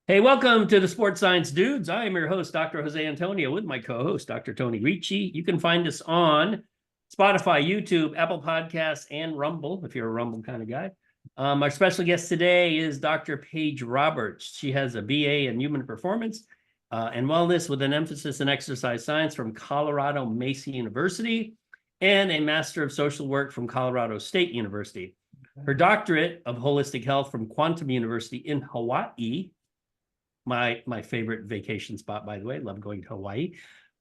Hey, welcome to the Sports Science Dudes. I am your host, Dr. Jose Antonio, with my co-host, Dr. Tony Ricci. You can find us on Spotify, YouTube, Apple Podcasts, and Rumble, if you're a Rumble kind of guy. Our special guest today is Dr. Paige Roberts. She has a BA in Human Performance and Wellness with an emphasis in exercise science from Colorado Mesa University and a Master of Social Work from Colorado State University. Her doctorate of holistic health from Quantum University in Hawaii. My favorite vacation spot, by the way. Love going to Hawaii.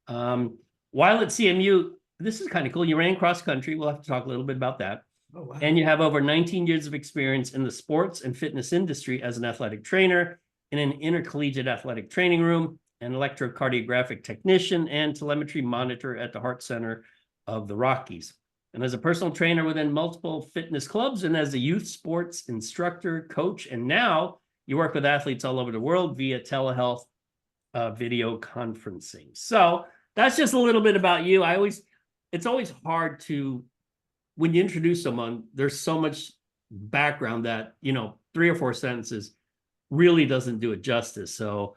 While at CMU, this is kind of cool. You ran cross country. We'll have to talk a little bit about that. Oh, wow. And you have over 19 years of experience in the sports and fitness industry as an athletic trainer, in an intercollegiate athletic training room, an electrocardiographic technician, and telemetry monitor at the Heart Center of the Rockies. And as a personal trainer within multiple fitness clubs, and as a youth sports instructor, coach, and now you work with athletes all over the world via telehealth video conferencing. So that's just a little bit about you. It's always hard to, when you introduce someone, there's so much background that, 3 or 4 sentences really doesn't do it justice. So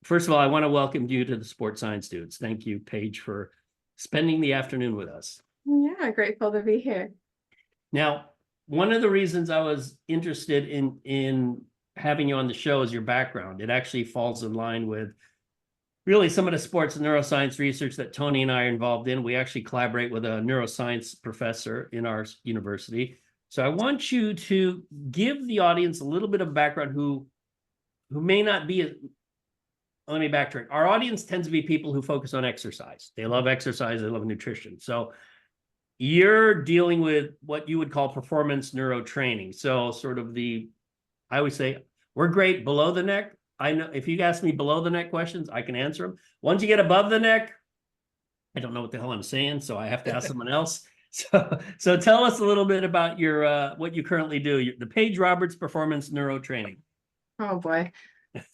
first of all, I want to welcome you to the Sports Science Dudes. Thank you, Paige, for spending the afternoon with us. Yeah, grateful to be here. Now, one of the reasons I was interested in having you on the show is your background. It actually falls in line with really some of the sports and neuroscience research that Tony and I are involved in. We actually collaborate with a neuroscience professor in our university. So I want you to give the audience a little bit of background who may not be, let me backtrack. Our audience tends to be people who focus on exercise. They love exercise, they love nutrition. So you're dealing with what you would call performance neurotraining. So sort of I always say, we're great below the neck. I know if you ask me below the neck questions, I can answer them. Once you get above the neck, I don't know what the hell I'm saying, so I have to ask someone else. So tell us a little bit about your what you currently do, the Paige Roberts Performance Neurotraining. Oh boy.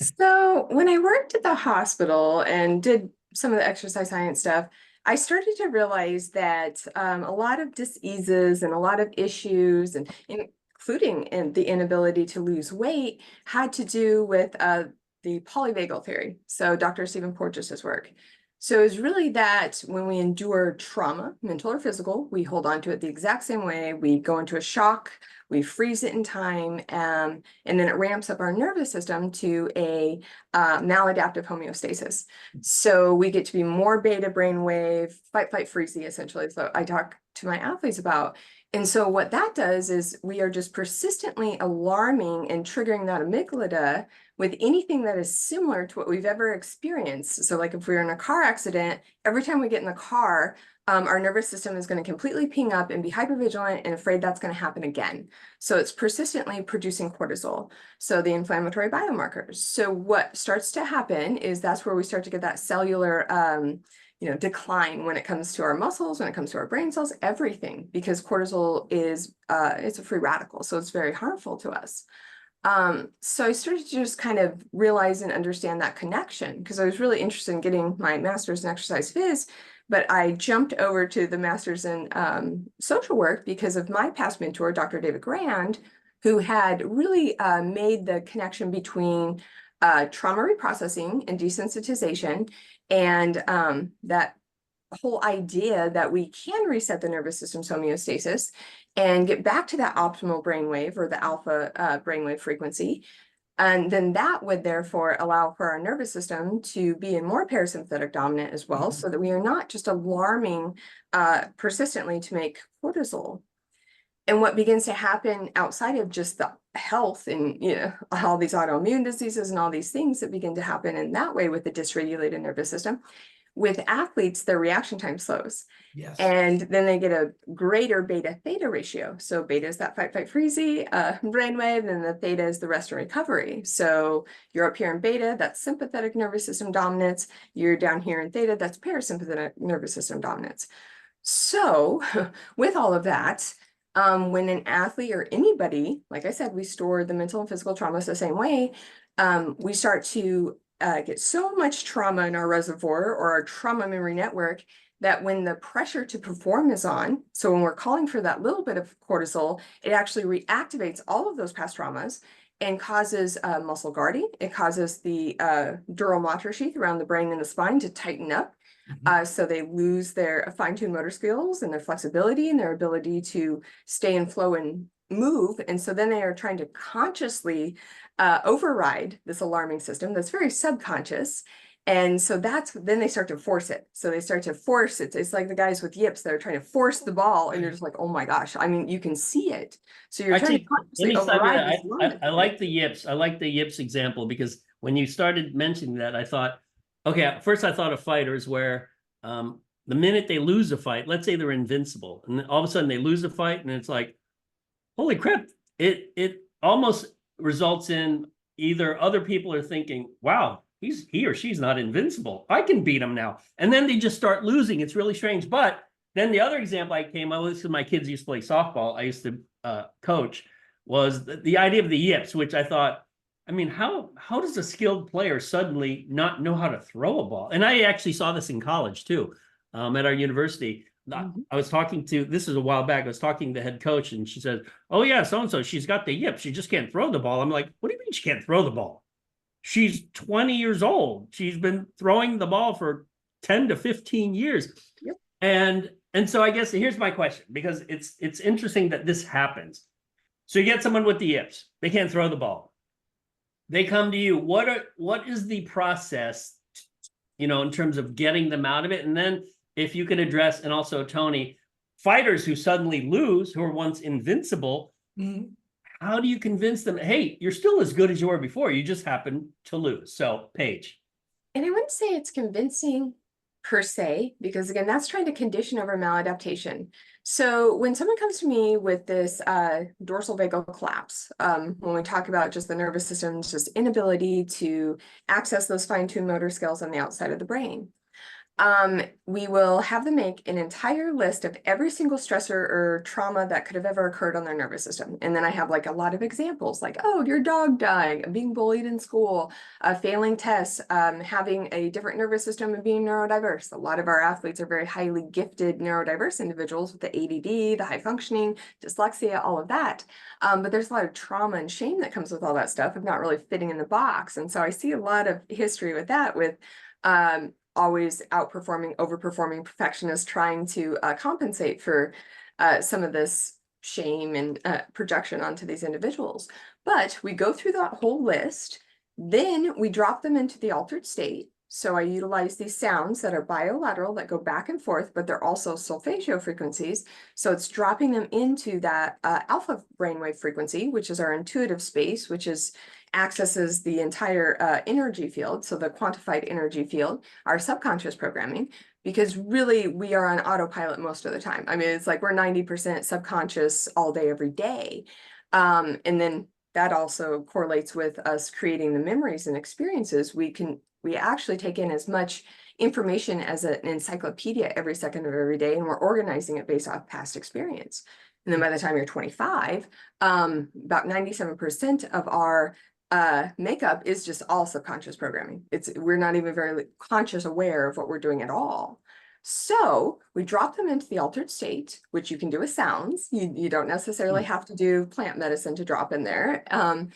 So when I worked at the hospital and did some of the exercise science stuff, I started to realize that a lot of diseases and a lot of issues, and including the inability to lose weight, had to do with the polyvagal theory. So Dr. Stephen Porges' work. So it's really that when we endure trauma, mental or physical, we hold on to it the exact same way. We go into a shock, we freeze it in time, and then it ramps up our nervous system to a maladaptive homeostasis. So we get to be more beta brainwave, fight, flight, freezy, essentially. So I talk to my athletes about. And so what that does is we are just persistently alarming and triggering that amygdala with anything that is similar to what we've ever experienced. So like if we're in a car accident, every time we get in the car, our nervous system is going to completely ping up and be hypervigilant and afraid that's going to happen again. So it's persistently producing cortisol, so the inflammatory biomarkers. So what starts to happen is that's where we start to get that cellular decline when it comes to our muscles, when it comes to our brain cells, everything, because cortisol is it's a free radical, so it's very harmful to us. So I started to just kind of realize and understand that connection, because I was really interested in getting my master's in exercise phys, but I jumped over to the master's in social work because of my past mentor, Dr. David Grand, who had really made the connection between trauma reprocessing and desensitization, and that whole idea that we can reset the nervous system's homeostasis and get back to that optimal brainwave, or the alpha brainwave frequency. And then that would therefore allow for our nervous system to be in more parasympathetic dominant as well, so that we are not just alarming persistently to make cortisol. And what begins to happen outside of just the health and all these autoimmune diseases and all these things that begin to happen in that way with the dysregulated nervous system, with athletes, their reaction time slows. Yes. And then they get a greater beta theta ratio. So beta is that fight, flight, freezy brainwave, and the theta is the rest and recovery. So you're up here in beta, that's sympathetic nervous system dominance. You're down here in theta, that's parasympathetic nervous system dominance. So with all of that, when an athlete or anybody, like I said, we store the mental and physical traumas the same way, we start to get so much trauma in our reservoir, or our trauma memory network, that when the pressure to perform is on, so when we're calling for that little bit of cortisol, it actually reactivates all of those past traumas, and causes muscle guarding. It causes the dural motor sheath around the brain and the spine to tighten up. So they lose their fine-tuned motor skills and their flexibility and their ability to stay in flow and move. And so then they are trying to consciously override this alarming system that's very subconscious. And so then they start to force it. So they start to force it. It's like the guys with yips that are trying to force the ball, and you're just like, oh my gosh. I mean, you can see it. So you're trying to Let me consciously stop you override there. this alarm. I like the yips. I like the yips example because when you started mentioning that, I thought, okay, at first I thought of fighters where the minute they lose a fight, let's say they're invincible, and then all of a sudden they lose a fight, and it's like, holy crap! It almost results in either other people are thinking, wow, he or she's not invincible. I can beat him now. And then they just start losing. It's really strange. But then the other example I came up with, because my kids used to play softball, I used to coach, was the idea of the yips, which I thought, I mean, how does a skilled player suddenly not know how to throw a ball? And I actually saw this in college too, at our university. I was talking to, this is a while back, I was talking to the head coach, and she said, oh yeah, so-and-so, she's got the yips. She just can't throw the ball. I'm like, what do you mean she can't throw the ball? She's 20 years old. She's been throwing the ball for 10 to 15 years. Yep. And so I guess here's my question, because it's interesting that this happens. So you get someone with the yips, they can't throw the ball. They come to you. What is the process, in terms of getting them out of it? And then if you could address, and also Tony, fighters who suddenly lose, who were once invincible, how do you convince them, hey, you're still as good as you were before, you just happen to lose? So, Paige. And I wouldn't say it's convincing per se, because again, that's trying to condition over maladaptation. So when someone comes to me with this dorsal vagal collapse, when we talk about just the nervous system's just inability to access those fine-tuned motor skills on the outside of the brain, we will have them make an entire list of every single stressor or trauma that could have ever occurred on their nervous system. And then I have like a lot of examples, like, oh, your dog dying, being bullied in school, failing tests, having a different nervous system and being neurodiverse. A lot of our athletes are very highly gifted neurodiverse individuals with the ADD, the high functioning, dyslexia, all of that. But there's a lot of trauma and shame that comes with all that stuff of not really fitting in the box. And so I see a lot of history with that, with always outperforming, overperforming perfectionists trying to compensate for some of this shame and projection onto these individuals. But we go through that whole list, then we drop them into the altered state. So I utilize these sounds that are bilateral that go back and forth, but they're also solfeggio frequencies. So it's dropping them into that alpha brainwave frequency, which is our intuitive space, which is accesses the entire energy field. So the quantified energy field, our subconscious programming, because really we are on autopilot most of the time. I mean, it's like we're 90% subconscious all day, every day. And then that also correlates with us creating the memories and experiences. We actually take in as much information as an encyclopedia every second of every day, and we're organizing it based off past experience. And then by the time you're 25, about 97% of our makeup is just all subconscious programming. We're not even very conscious aware of what we're doing at all. So we drop them into the altered state, which you can do with sounds. You don't necessarily have to do plant medicine to drop in there. And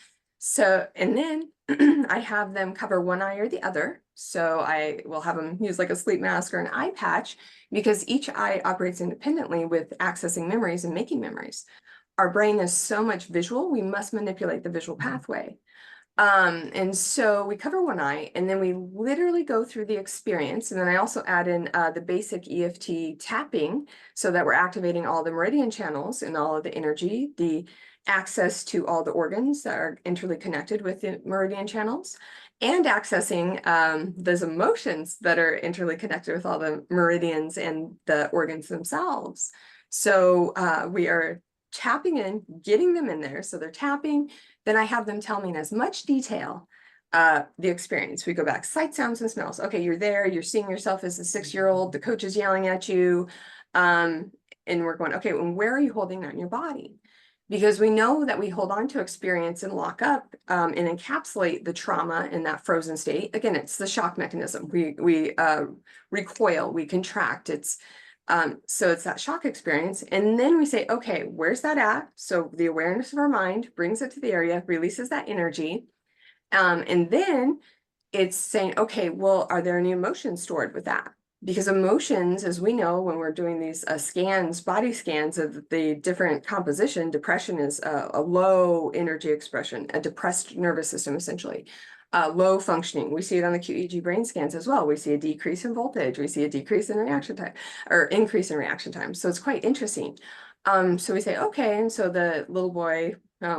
then I have them cover one eye or the other. So I will have them use like a sleep mask or an eye patch, because each eye operates independently with accessing memories and making memories. Our brain is so much visual, we must manipulate the visual pathway. And so we cover one eye, and then we literally go through the experience. And then I also add in the basic EFT tapping, so that we're activating all the meridian channels and all of the energy, the access to all the organs that are interly connected with the meridian channels, and accessing those emotions that are interly connected with all the meridians and the organs themselves. So we are tapping in, getting them in there. So they're tapping. Then I have them tell me in as much detail the experience. We go back, sight, sounds, and smells. Okay, you're there. You're seeing yourself as a 6-year-old. The coach is yelling at you. And we're going, okay, and where are you holding that in your body? Because we know that we hold on to experience and lock up and encapsulate the trauma in that frozen state. Again, it's the shock mechanism. We recoil, we contract. It's So it's that shock experience. And then we say, okay, where's that at? So the awareness of our mind brings it to the area, releases that energy. And then it's saying, okay, well, are there any emotions stored with that? Because emotions, as we know, when we're doing these scans, body scans of the different composition, depression is a low energy expression, a depressed nervous system, essentially. Low functioning. We see it on the QEEG brain scans as well. We see a decrease in voltage. We see a decrease in reaction time or increase in reaction time. So it's quite interesting. So we say, okay, and so the little boy,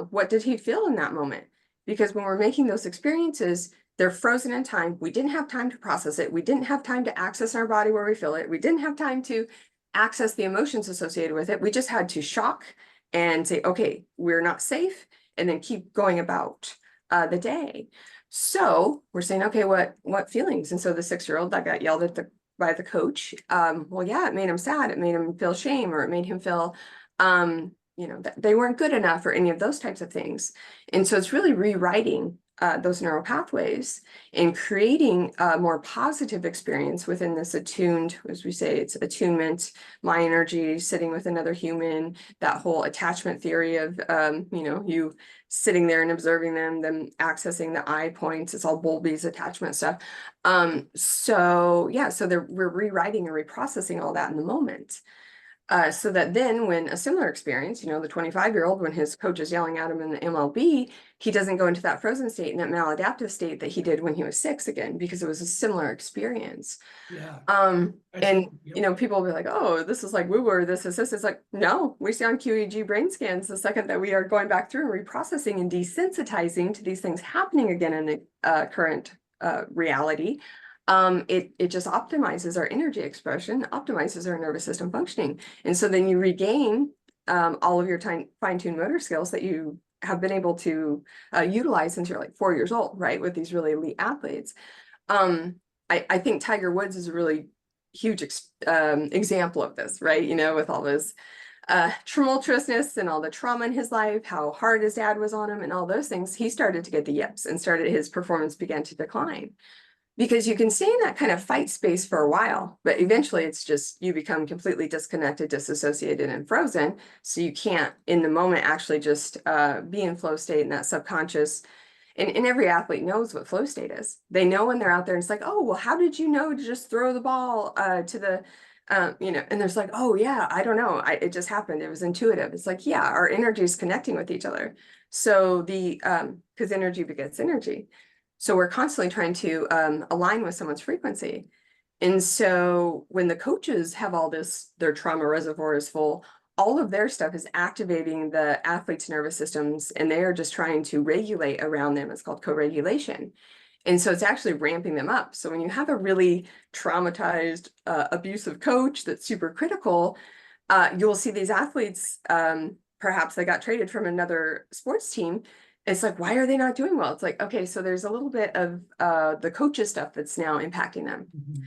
what did he feel in that moment? Because when we're making those experiences, they're frozen in time. We didn't have time to process it. We didn't have time to access our body where we feel it. We didn't have time to access the emotions associated with it. We just had to shock and say, okay, we're not safe, and then keep going about the day. So we're saying, okay, what feelings? And so the 6-year-old that got yelled at by the coach, well, yeah, it made him sad. It made him feel shame, or it made him feel, that they weren't good enough, or any of those types of things. And so it's really rewriting those neural pathways and creating a more positive experience within this attuned, as we say, it's attunement, my energy sitting with another human, that whole attachment theory of, you sitting there and observing them accessing the eye points. It's all Bowlby's attachment stuff. So we're rewriting and reprocessing all that in the moment. So that then when a similar experience, the 25-year-old, when his coach is yelling at him in the MLB, he doesn't go into that frozen state and that maladaptive state that he did when he was 6 again, because it was a similar experience. Yeah. And people will be like, oh, this is like woo-woo, or this is this. It's like, no, we see on QEEG brain scans, the second that we are going back through and reprocessing and desensitizing to these things happening again in the current reality, it just optimizes our energy expression, optimizes our nervous system functioning. And so then you regain all of your fine-tuned motor skills that you have been able to utilize since you're like 4 years old, right? With these really elite athletes. I think Tiger Woods is a really huge example of this, right? With all this tumultuousness and all the trauma in his life, how hard his dad was on him and all those things, he started to get the yips and his performance began to decline. Because you can stay in that kind of fight space for a while, but eventually it's just, you become completely disconnected, disassociated, and frozen. So you can't in the moment actually just be in flow state, and that subconscious. And every athlete knows what flow state is. They know when they're out there and it's like, oh, well, how did you know to just throw the ball to the, and there's like, oh yeah, I don't know. It just happened. It was intuitive. It's like, yeah, our energy is connecting with each other. So because energy begets energy. So we're constantly trying to align with someone's frequency. And so when the coaches have all this, their trauma reservoir is full, all of their stuff is activating the athlete's nervous systems, and they are just trying to regulate around them. It's called co-regulation. And so it's actually ramping them up. So when you have a really traumatized, abusive coach that's super critical, you'll see these athletes, perhaps they got traded from another sports team. It's like, why are they not doing well? It's like, okay, so there's a little bit of the coaches stuff that's now impacting them. Mm-hmm.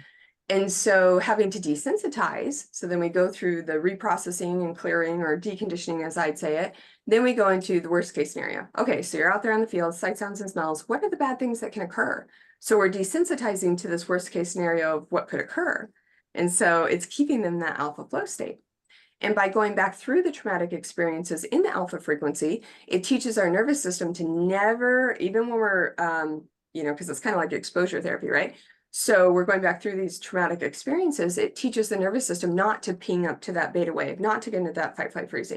And so having to desensitize, so then we go through the reprocessing and clearing, or deconditioning, as I'd say it. Then we go into the worst case scenario. Okay, so you're out there on the field, sight, sounds, and smells. What are the bad things that can occur? So we're desensitizing to this worst case scenario of what could occur. And so it's keeping them in that alpha flow state. And by going back through the traumatic experiences in the alpha frequency, it teaches our nervous system to never, even when we're, because it's kind of like exposure therapy, right? So we're going back through these traumatic experiences. It teaches the nervous system not to ping up to that beta wave, not to get into that fight, flight, freeze.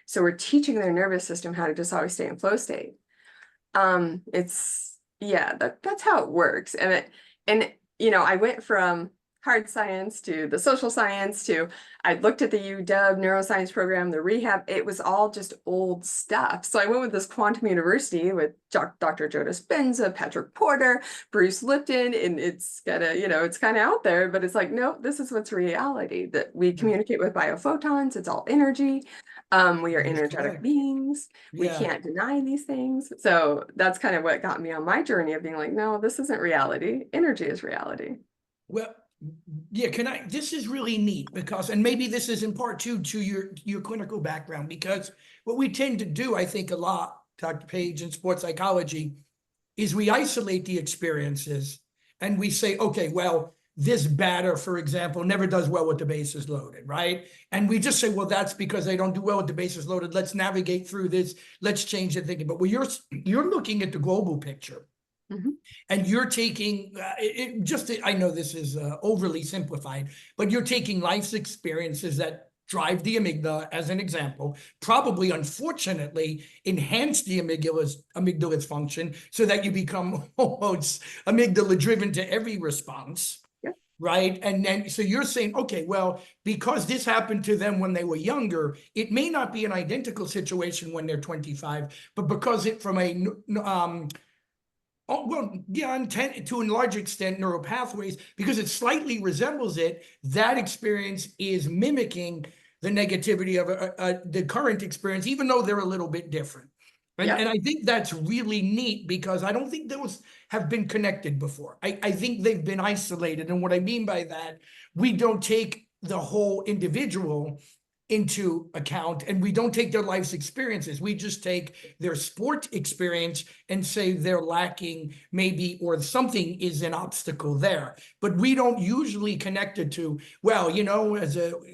So we're teaching their nervous system how to just always stay in flow state. That's how it works. And I went from hard science to the social science to, I looked at the UW neuroscience program, the rehab, it was all just old stuff. So I went with this quantum university with Dr. Joe Dispenza, Patrick Porter, Bruce Lipton, and it's it's kind of out there, but it's like, no, this is what's reality, that we communicate with biophotons. It's all energy. We are energetic beings. We can't deny these things. So that's kind of what got me on my journey of being like, no, this isn't reality. Energy is reality. Well, yeah, this is really neat because, and maybe this is in part to your clinical background, because what we tend to do, I think a lot, Dr. Paige, in sports psychology, is we isolate the experiences and we say, okay, well, this batter, for example, never does well with the bases loaded, right? And we just say, well, that's because they don't do well with the bases loaded. Let's navigate through this. Let's change the thinking. But when you're looking at the global picture, and you're taking I know this is overly simplified, but you're taking life's experiences that drive the amygdala as an example, probably unfortunately enhance the amygdala's function so that you become almost amygdala driven to every response. Right. And then, so you're saying, okay, well, because this happened to them when they were younger, it may not be an identical situation when they're 25, but because it from a, to a large extent, neural pathways, because it slightly resembles it, that experience is mimicking the negativity of the current experience, even though they're a little bit different. And I think that's really neat because I don't think those have been connected before. I think they've been isolated. And what I mean by that, we don't take the whole individual into account and we don't take their life's experiences. We just take their sport experience and say they're lacking maybe, or something is an obstacle there. But we don't usually connect it to, well, you know,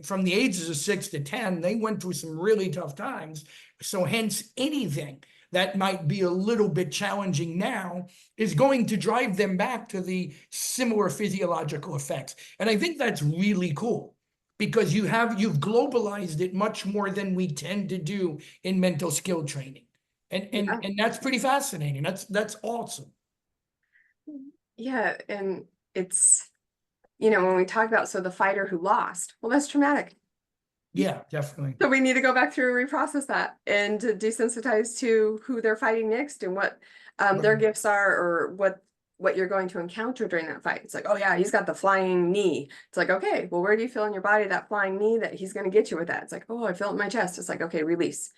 from the ages of 6 to 10, they went through some really tough times. So hence anything that might be a little bit challenging now is going to drive them back to the similar physiological effects. And I think that's really cool because you've globalized it much more than we tend to do in mental skill training. And that's pretty fascinating. That's awesome. Yeah. And it's, you know, when we talk about, so the fighter who lost, well, that's traumatic. Yeah, definitely. So we need to go back through and reprocess that and to desensitize to who they're fighting next and what their gifts are or what you're going to encounter during that fight. It's like, oh yeah, he's got the flying knee. It's like, okay, well, where do you feel in your body that flying knee that he's going to get you with that? It's like, oh, I feel it in my chest. It's like, okay, release.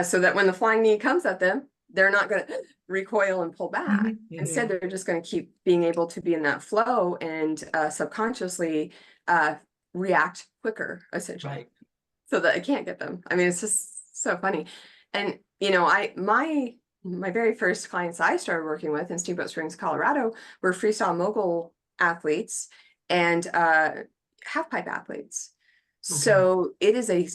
So that when the flying knee comes at them, they're not going to recoil and pull back. Instead, they're just going to keep being able to be in that flow and subconsciously react quicker, essentially. Right. So that it can't get them. I mean, it's just so funny. And, you know, my very first clients I started working with in Steamboat Springs, Colorado, were freestyle mogul athletes and half pipe athletes. Okay. So it is a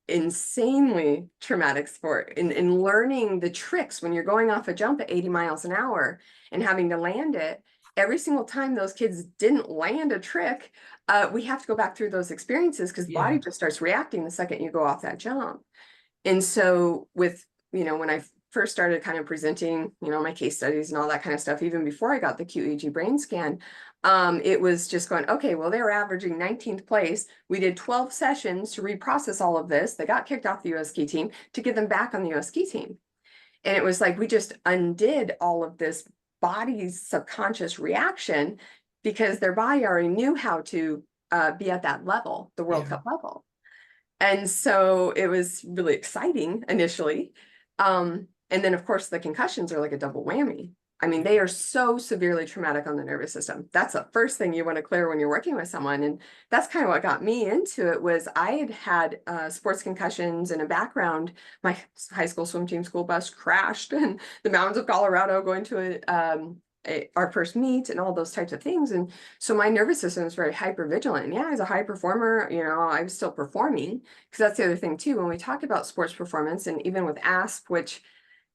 insanely traumatic sport in learning the tricks when you're going off a jump at 80 miles an hour and having to land it. Every single time those kids didn't land a trick, we have to go back through those experiences because the body just starts reacting the second you go off that jump. And so with, you know, when I first started kind of presenting, you know, my case studies and all that kind of stuff, even before I got the QEEG brain scan, it was just going, okay, well, they were averaging 19th place. We did 12 sessions to reprocess all of this. They got kicked off the US ski team to get them back on the US ski team. And it was like, we just undid all of this body's subconscious reaction because their body already knew how to be at that level, the World Cup level. And so it was really exciting initially. And then of course the concussions are like a double whammy. I mean, they are so severely traumatic on the nervous system. That's the first thing you want to clear when you're working with someone. And that's kind of what got me into it was I had sports concussions and a background. My high school swim team school bus crashed in the mountains of Colorado going to our first meet and all those types of things. And so my nervous system is very hyper vigilant. Yeah, as a high performer, you know, I'm still performing because that's the other thing too. When we talk about sports performance and even with ASP, which,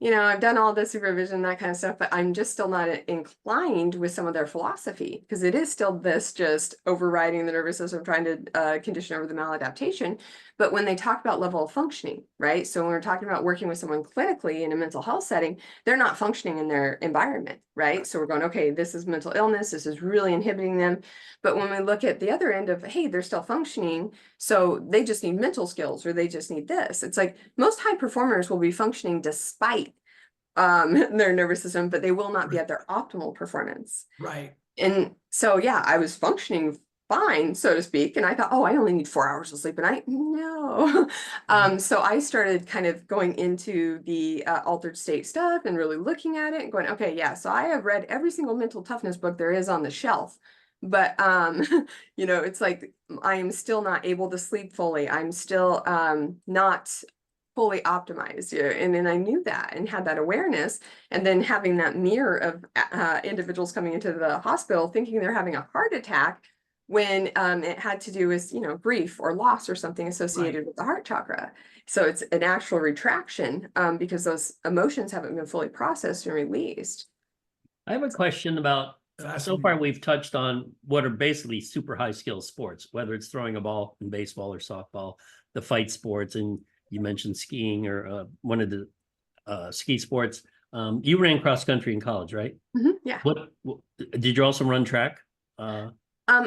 you know, I've done all the supervision, that kind of stuff, but I'm just still not inclined with some of their philosophy because it is still this just overriding the nervous system, trying to condition over the maladaptation. But when they talk about level of functioning, right? So when we're talking about working with someone clinically in a mental health setting, they're not functioning in their environment, right? So we're going, okay, this is mental illness. This is really inhibiting them. But when we look at the other end of, hey, they're still functioning, so they just need mental skills or they just need this. It's like most high performers will be functioning despite their nervous system, but they will not be at their optimal performance. Right. And so, yeah, I was functioning fine, so to speak. And I thought, oh, I only need 4 hours of sleep a night. No. So I started kind of going into the altered state stuff and really looking at it and going, okay, yeah, so I have read every single mental toughness book there is on the shelf. But, you know, it's like, I am still not able to sleep fully. I'm still not fully optimized. And then I knew that and had that awareness. And then having that mirror of individuals coming into the hospital thinking they're having a heart attack when it had to do with, grief or loss or something associated with the heart chakra. So it's an actual retraction because those emotions haven't been fully processed and released. I have a question about, so far we've touched on what are basically super high skill sports, whether it's throwing a ball in baseball or softball, the fight sports, and you mentioned skiing or one of the ski sports. You ran cross country in college, right? Yeah. What did you also run track?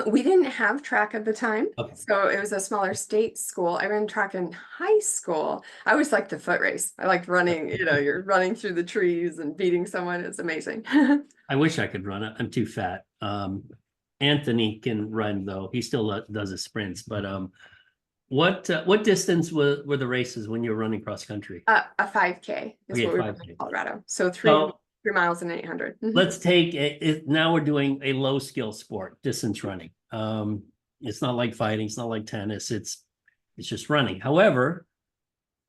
We didn't have track at the time, Okay. so it was a smaller state school. I ran track in high school. I always liked the foot race. I liked running, you're running through the trees and beating someone. It's amazing. I wish I could run it. I'm too fat. Anthony can run though. He still does his sprints, but what distance were the races when you were running cross country? A 5K is Okay, what we ran 5K. in Colorado. So 3 miles and 800. Let's take it. Now we're doing a low skill sport, distance running. It's not like fighting. It's not like tennis. It's just running. However,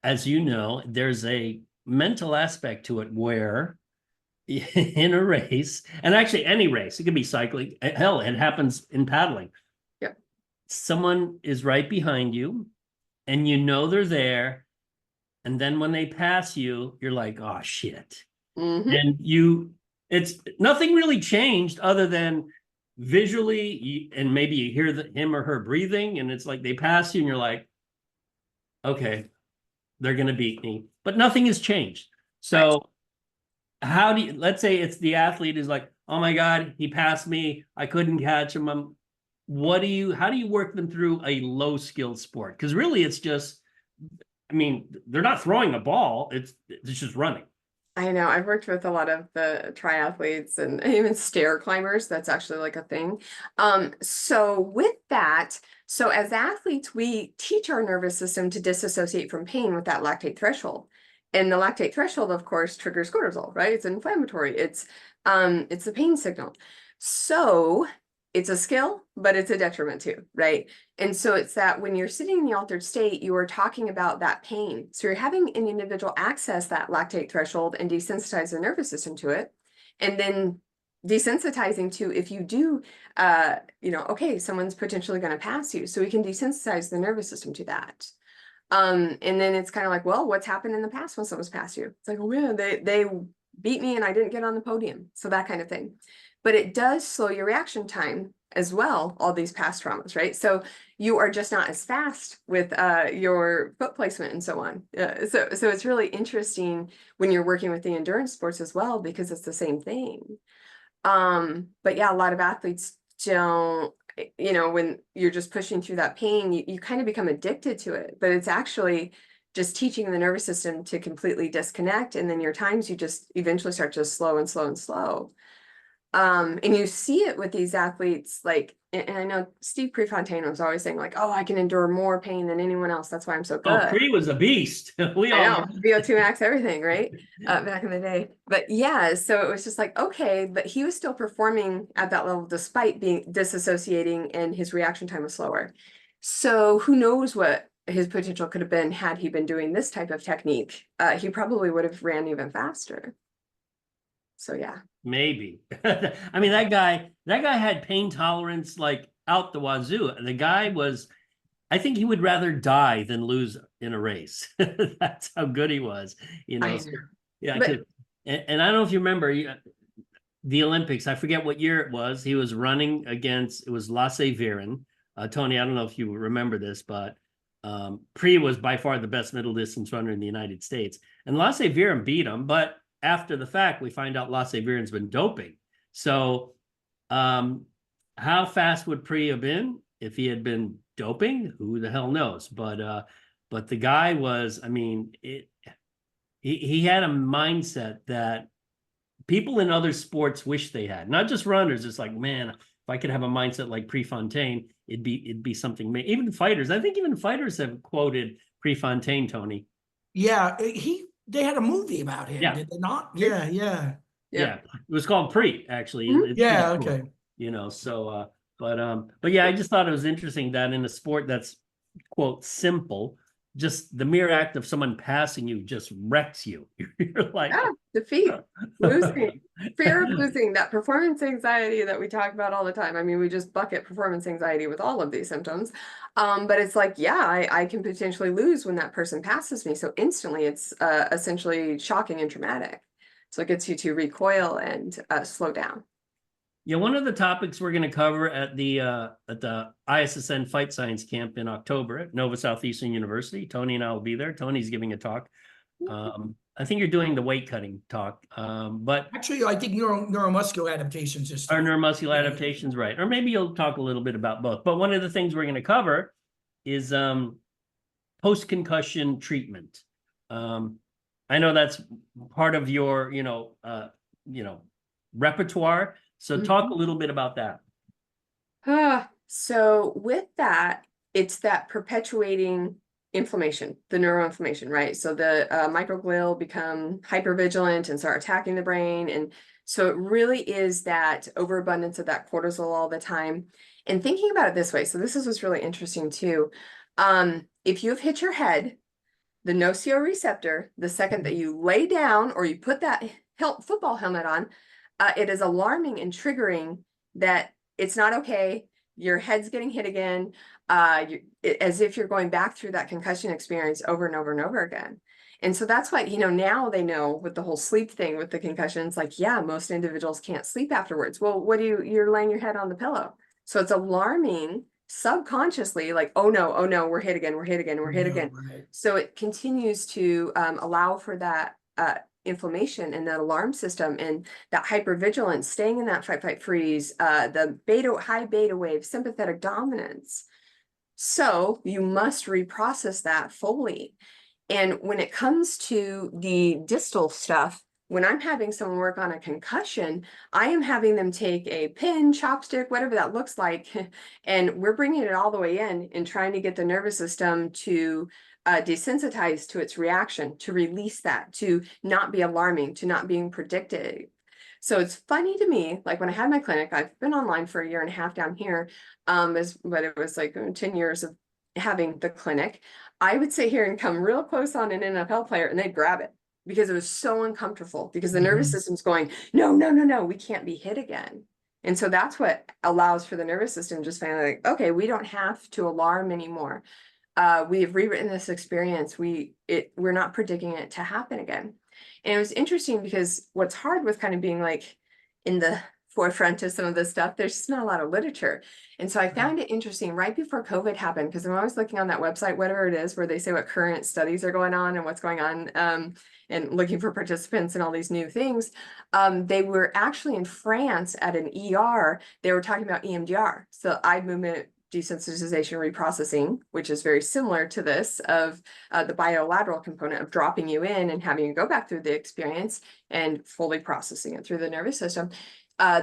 as you know, there's a mental aspect to it where in a race, and actually any race, it could be cycling. Hell, it happens in paddling. Yep. Someone is right behind you and they're there. And then when they pass you, you're like, oh shit. And it's nothing really changed other than visually, and maybe you hear him or her breathing, and it's like they pass you and you're like, okay, they're going to beat me, but nothing has changed. So how do you, let's say it's the athlete is like, oh my God, he passed me, I couldn't catch him. How do you work them through a low skilled sport? Because really it's just, they're not throwing a ball, it's just running. I know. I've worked with a lot of the triathletes and even stair climbers. That's actually like a thing. So with that, so as athletes, we teach our nervous system to disassociate from pain with that lactate threshold. And the lactate threshold, of course, triggers cortisol, right? It's inflammatory. It's the pain signal. So it's a skill, but it's a detriment too, right? And so it's that when you're sitting in the altered state, you are talking about that pain. So you're having an individual access that lactate threshold and desensitize the nervous system to it. And then desensitizing to, if you do, okay, someone's potentially going to pass you. So we can desensitize the nervous system to that. And then it's kind of like, well, what's happened in the past when someone's passed you? It's like, oh man, they beat me and I didn't get on the podium. So that kind of thing. But it does slow your reaction time as well, all these past traumas, right? So you are just not as fast with your foot placement and so on. So it's really interesting when you're working with the endurance sports as well, because it's the same thing. But yeah, a lot of athletes don't, when you're just pushing through that pain, you kind of become addicted to it, but it's actually just teaching the nervous system to completely disconnect. And then your times, you just eventually start to slow and slow and slow. And you see it with these athletes, like, and I know Steve Prefontaine was always saying like, oh, I can endure more pain than anyone else. That's why I'm so good. Oh, Pre was a beast. I know, VO2 max, everything, right? Back in the day. But yeah, so it was just like, okay, but he was still performing at that level despite being disassociating and his reaction time was slower. So who knows what his potential could have been had he been doing this type of technique. He probably would have ran even faster. So yeah. Maybe. That guy had pain tolerance like out the wazoo. The guy was, I think he would rather die than lose in a race. That's how good he was, I know. Yeah. And I don't know if you remember the Olympics. I forget what year it was. He was running against, it was Lasse Viren. Tony, I don't know if you remember this, but Pre was by far the best middle distance runner in the United States. And Lasse Viren beat him, but after the fact, we find out Lasse Viren's been doping. So how fast would Pre have been if he had been doping? Who the hell knows? But the guy was, he had a mindset that people in other sports wish they had. Not just runners. It's like, man, if I could have a mindset like Prefontaine, it'd be something. Even fighters. I think even fighters have quoted Prefontaine, Tony. Yeah, they had a movie about him, did they not? Yeah. It was called Pre, actually. Mm-hmm. Yeah, cool. Okay. But yeah, I just thought it was interesting that in a sport that's quote simple, just the mere act of someone passing you just wrecks you. You're like, Yeah, defeat, losing, fear of losing, that performance anxiety that we talk about all the time. I mean, we just bucket performance anxiety with all of these symptoms. But it's like, yeah, I can potentially lose when that person passes me. So instantly it's essentially shocking and traumatic. So it gets you to recoil and slow down. yeah, one of the topics we're going to cover at the ISSN Fight Science Camp in October at Nova Southeastern University. Tony and I will be there. Tony's giving a talk. I think you're doing the weight cutting talk, but Actually, I think neuromuscular adaptations is. our neuromuscular adaptations, right? Or maybe you'll talk a little bit about both. But one of the things we're going to cover is post-concussion treatment. I know that's part of your, repertoire. So talk a little bit about that. So with that, it's that perpetuating inflammation, the neuroinflammation, right? So the microglial become hypervigilant and start attacking the brain. And so it really is that overabundance of that cortisol all the time. And thinking about it this way, so this is what's really interesting too. If you've hit your head, the nociceptor, the second that you lay down or you put that football helmet on, it is alarming and triggering that it's not okay. Your head's getting hit again, as if you're going back through that concussion experience over and over and over again. And so that's why, now they know with the whole sleep thing with the concussions, like, yeah, most individuals can't sleep afterwards. Well, you're laying your head on the pillow. So it's alarming subconsciously, like, oh no, we're hit again, we're hit again, we're hit again. Right. So it continues to allow for that inflammation in that alarm system and that hypervigilance, staying in that fight, freeze, the high beta wave, sympathetic dominance. So you must reprocess that fully. And when it comes to the distal stuff, when I'm having someone work on a concussion, I am having them take a pin, chopstick, whatever that looks like, and we're bringing it all the way in and trying to get the nervous system to desensitize to its reaction, to release that, to not be alarming, to not being predictive. So it's funny to me, like when I had my clinic, I've been online for 1.5 years down here, but it was like 10 years of having the clinic. I would sit here and come real close on an NFL player and they'd grab it because it was so uncomfortable because the nervous system's going, no, we can't be hit again. And so that's what allows for the nervous system just finally like, okay, we don't have to alarm anymore. We have rewritten this experience. We're not predicting it to happen again. And it was interesting because what's hard with kind of being like in the forefront of some of this stuff, there's just not a lot of literature. And so I found it interesting right before COVID happened, because I'm always looking on that website, whatever it is, where they say what current studies are going on and what's going on, and looking for participants and all these new things. They were actually in France at an ER, they were talking about EMDR. So eye movement desensitization reprocessing, which is very similar to this of the bilateral component of dropping you in and having you go back through the experience and fully processing it through the nervous system.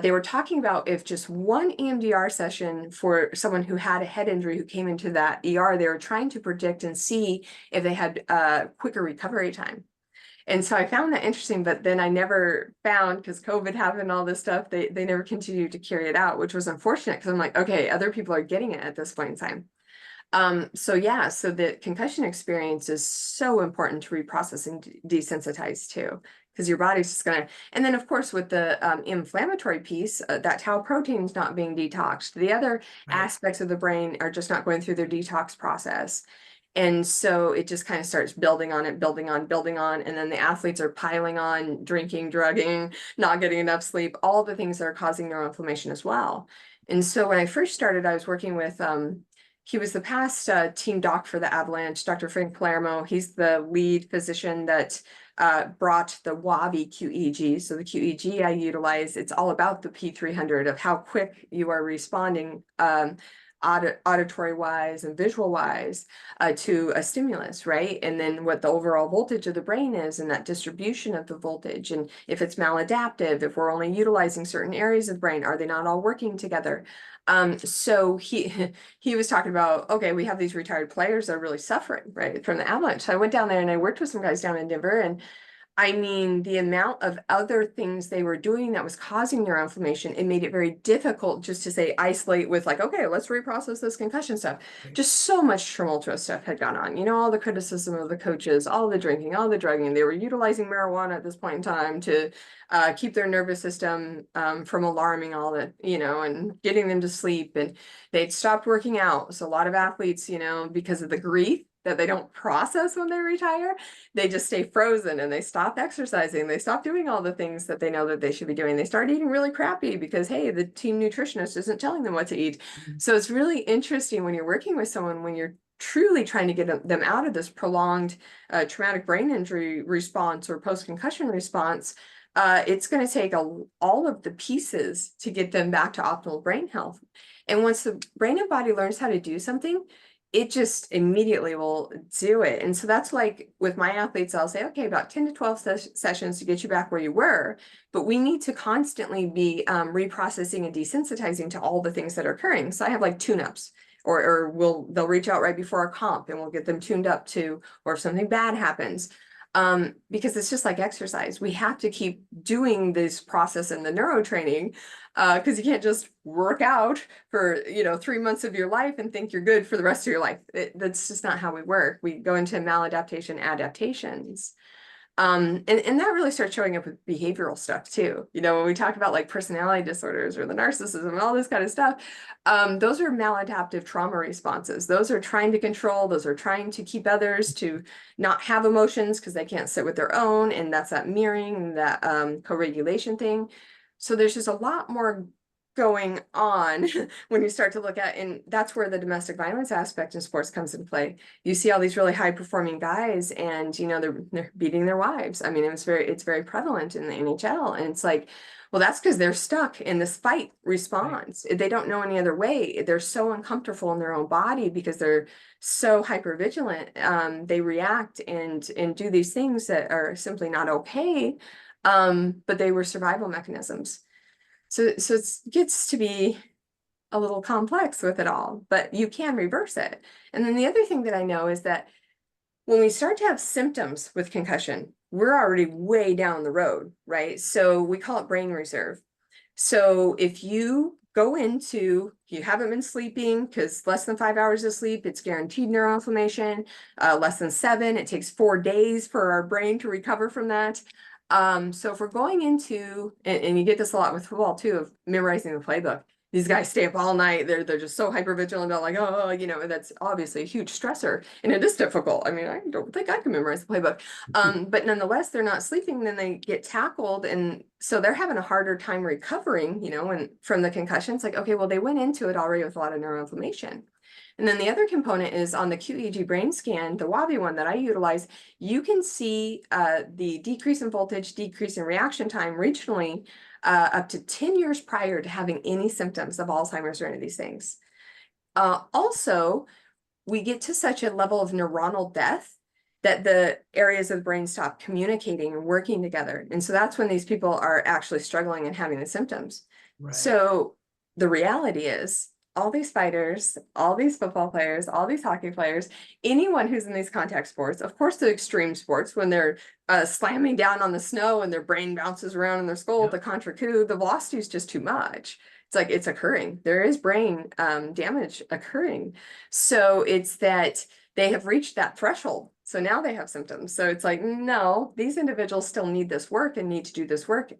They were talking about if just one EMDR session for someone who had a head injury who came into that ER, they were trying to predict and see if they had quicker recovery time. And so I found that interesting, but then I never found, because COVID happened and all this stuff, they never continued to carry it out, which was unfortunate because I'm like, okay, other people are getting it at this point in time. So the concussion experience is so important to reprocess and desensitize too, because your body's just gonna, and then of course with the inflammatory piece, that tau protein is not being detoxed. The other aspects of the brain are just not going through their detox process. And so it just kind of starts building on, and then the athletes are piling on, drinking, drugging, not getting enough sleep, all the things that are causing neuroinflammation as well. And so when I first started, I was working with, he was the past team doc for the Avalanche, Dr. Frank Palermo. He's the lead physician that brought the WAVI QEEG. So the QEEG I utilize, it's all about the P300 of how quick you are responding auditory wise and visual wise to a stimulus, right? And then what the overall voltage of the brain is and that distribution of the voltage. And if it's maladaptive, if we're only utilizing certain areas of the brain, are they not all working together? So he was talking about, okay, we have these retired players that are really suffering, right, from the Avalanche. So I went down there and I worked with some guys down in Denver, and I mean, the amount of other things they were doing that was causing neuroinflammation, it made it very difficult just to say isolate with like, okay, let's reprocess this concussion stuff. Just so much tumultuous stuff had gone on. You know, all the criticism of the coaches, all the drinking, all the drugging. They were utilizing marijuana at this point in time to keep their nervous system from alarming all the, you know, and getting them to sleep. And they'd stopped working out. So a lot of athletes, you know, because of the grief that they don't process when they retire, they just stay frozen and they stop exercising. They stop doing all the things that they know that they should be doing. They start eating really crappy because, hey, the team nutritionist isn't telling them what to eat. So it's really interesting when you're working with someone, when you're truly trying to get them out of this prolonged traumatic brain injury response or post-concussion response. It's going to take all of the pieces to get them back to optimal brain health. And once the brain and body learns how to do something, it just immediately will do it. And so that's like with my athletes, I'll say, okay, about 10 to 12 sessions to get you back where you were, but we need to constantly be reprocessing and desensitizing to all the things that are occurring. So I have like tune-ups, or they'll reach out right before a comp and we'll get them tuned up to, or if something bad happens. Because it's just like exercise. We have to keep doing this process in the neuro training, because you can't just work out for, you know, 3 months of your life and think you're good for the rest of your life. That's just not how we work. We go into maladaptation adaptations. And that really starts showing up with behavioral stuff too. You know, when we talk about like personality disorders or the narcissism and all this kind of stuff, those are maladaptive trauma responses. Those are trying to control, those are trying to keep others to not have emotions because they can't sit with their own. And that's that mirroring, that co-regulation thing. So there's just a lot more going on when you start to look at, and that's where the domestic violence aspect in sports comes into play. You see all these really high performing guys and, you know, they're beating their wives. I mean, it's very prevalent in the NHL. And it's like, well, that's because they're stuck in this fight response. Right. They don't know any other way. They're so uncomfortable in their own body because they're so hyper vigilant. They react and do these things that are simply not okay. But they were survival mechanisms. So it gets to be a little complex with it all, but you can reverse it. And then the other thing that I know is that when we start to have symptoms with concussion, we're already way down the road, right? So we call it brain reserve. So if you go into, you haven't been sleeping, because less than 5 hours of sleep, it's guaranteed neuroinflammation. Less than 7, it takes 4 days for our brain to recover from that. So if we're going into, and you get this a lot with football too, of memorizing the playbook. These guys stay up all night. They're just so hyper vigilant about like, oh, you know, that's obviously a huge stressor, and it is difficult. I mean, I don't think I can memorize the playbook. But nonetheless, they're not sleeping. Then they get tackled, and so they're having a harder time recovering, you know, and from the concussion. It's like, okay, well, they went into it already with a lot of neuroinflammation. And then the other component is on the QEEG brain scan, the WAVI one that I utilize, you can see the decrease in voltage, decrease in reaction time regionally up to 10 years prior to having any symptoms of Alzheimer's or any of these things. Also, we get to such a level of neuronal death that the areas of the brain stop communicating and working together. And so that's when these people are actually struggling and having the symptoms. Right. So the reality is, all these fighters, all these football players, all these hockey players, anyone who's in these contact sports, of course, the extreme sports, when they're slamming down on the snow and their brain bounces around in their skull, the contra coup, the velocity is just too much. It's like, it's occurring. There is brain damage occurring. So it's that they have reached that threshold. So now they have symptoms. So it's like, no, these individuals still need this work and need to do this work,